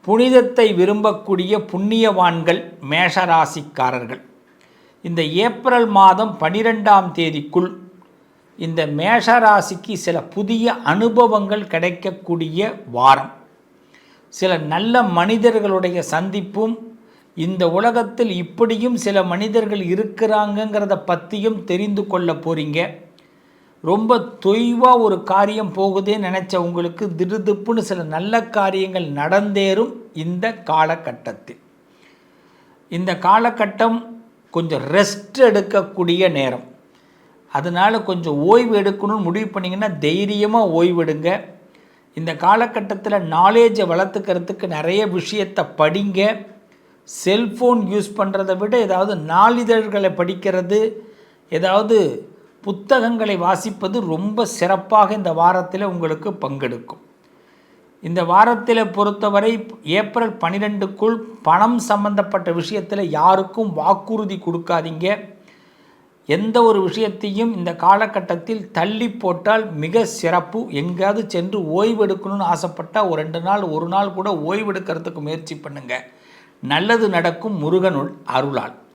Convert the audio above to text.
புனிதத்தை விரும்பக்கூடிய புண்ணியவான்கள் மேஷராசிக்காரர்கள் இந்த ஏப்ரல் மாதம் 12ஆம் தேதிக்குள் இந்த மேஷராசிக்கு சில புதிய அனுபவங்கள் கிடைக்கக்கூடிய வாரம். சில நல்ல மனிதர்களுடைய சந்திப்பும், இந்த உலகத்தில் இப்படியும் சில மனிதர்கள் இருக்கிறாங்கங்கிறத பற்றியும் தெரிந்து கொள்ள போகிறீங்க. ரொம்ப தொய்வாக ஒரு காரியம் போகுதேன்னு நினச்ச உங்களுக்கு திடுதிப்புன்னு சில நல்ல காரியங்கள் நடந்தேறும். இந்த காலகட்டத்தில் இந்த காலகட்டம் கொஞ்சம் ரெஸ்ட் எடுக்கக்கூடிய நேரம். அதனால் கொஞ்சம் ஓய்வு எடுக்கணும்னு முடிவு பண்ணிங்கன்னா தைரியமாக ஓய்வெடுங்க. இந்த காலகட்டத்தில் நாலேஜை வளர்த்துக்கிறதுக்கு நிறைய விஷயத்தை படிங்க. செல்ஃபோன் யூஸ் பண்ணுறதை விட ஏதாவது நாளிதழ்களை படிக்கிறது, ஏதாவது புத்தகங்களை வாசிப்பது ரொம்ப சிறப்பாக இந்த வாரத்தில் உங்களுக்கு பங்கெடுக்கும். இந்த வாரத்தில் பொறுத்தவரை ஏப்ரல் 12க்குள் பணம் சம்பந்தப்பட்ட விஷயத்தில் யாருக்கும் வாக்குறுதி கொடுக்காதீங்க. எந்த ஒரு விஷயத்தையும் இந்த காலகட்டத்தில் தள்ளி போட்டால் மிக சிறப்பு. எங்கேயாவது சென்று ஓய்வெடுக்கணும்னு ஆசைப்பட்டால் ஒரு 2 நாள் 1 நாள் கூட ஓய்வெடுக்கிறதுக்கு முயற்சி பண்ணுங்கள். நல்லது நடக்கும் முருகனுள் அருளால்.